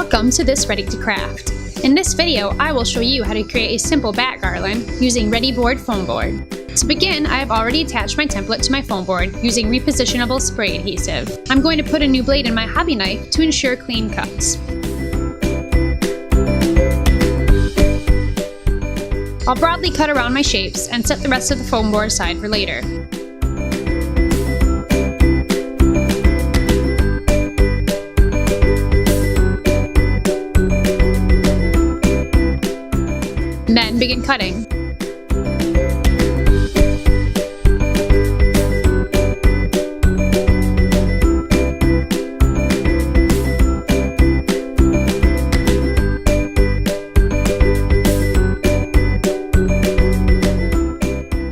Welcome to this Ready to Craft. In this video, I will show you how to create a simple bat garland using Readi-Board foam board. To begin, I have already attached my template to my foam board using Repositionable spray adhesive. I'm going to put a new blade in my hobby knife to ensure clean cuts. I'll broadly cut around my shapes and set the rest of the foam board aside for later. Then begin cutting.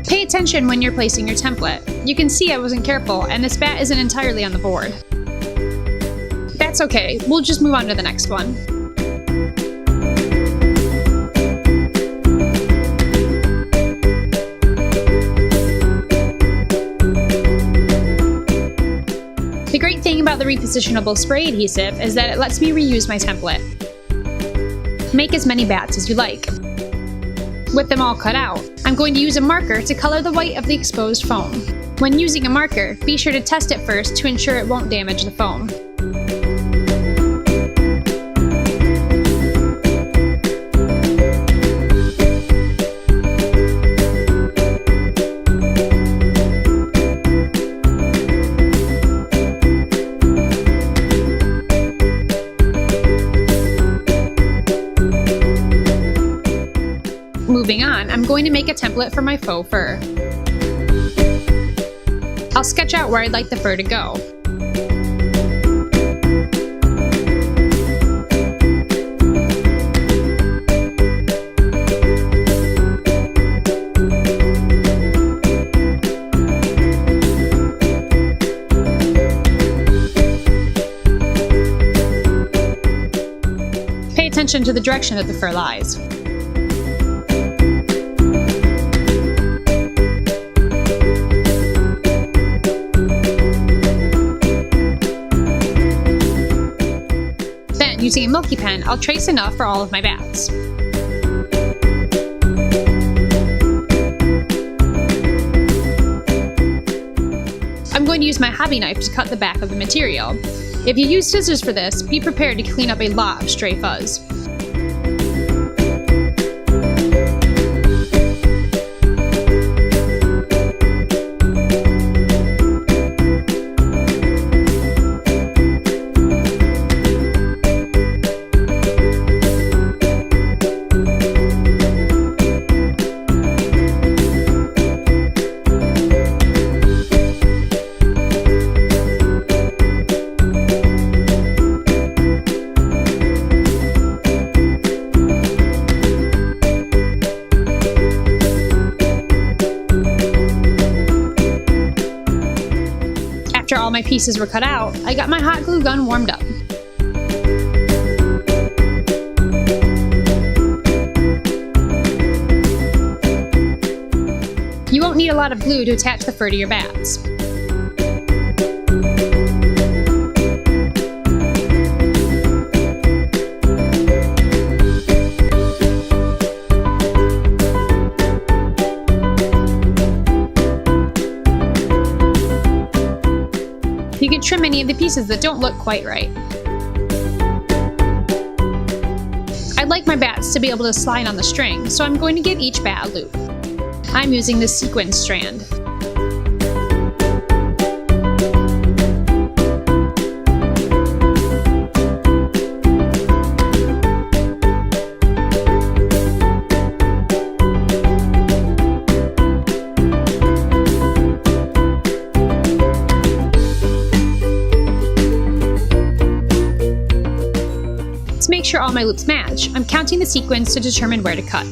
Pay attention when you're placing your template. You can see I wasn't careful and this bat isn't entirely on the board. That's okay, we'll just move on to the next one. The great thing about the Repositionable spray adhesive is that it lets me reuse my template. Make as many bats as you like. With them all cut out, I'm going to use a marker to color the white of the exposed foam. When using a marker, be sure to test it first to ensure it won't damage the foam. Moving on, I'm going to make a template for my faux fur. I'll sketch out where I'd like the fur to go. Pay attention to the direction that the fur lies. Using a milky pen, I'll trace enough for all of my bats. I'm going to use my hobby knife to cut the back of the material. If you use scissors for this, be prepared to clean up a lot of stray fuzz. After all my pieces were cut out, I got my hot glue gun warmed up. You won't need a lot of glue to attach the fur to your bats. You can trim any of the pieces that don't look quite right. I'd like my bats to be able to slide on the string, so I'm going to give each bat a loop. I'm using this sequin strand. To make sure all my loops match, I'm counting the sequins to determine where to cut.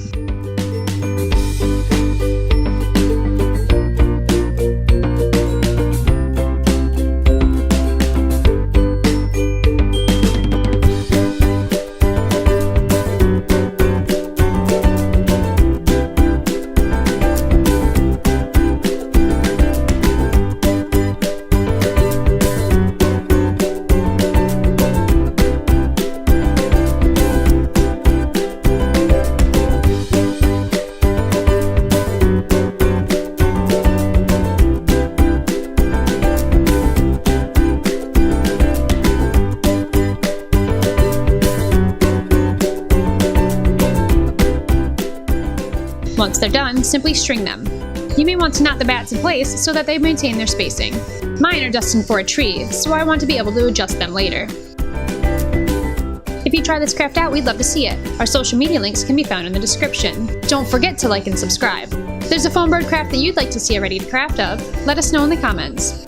Once they're done, simply string them. You may want to knot the bats in place so that they maintain their spacing. Mine are destined for a tree, so I want to be able to adjust them later. If you try this craft out, we'd love to see it. Our social media links can be found in the description. Don't forget to like and subscribe. If there's a foam bird craft that you'd like to see a ready to craft of, let us know in the comments.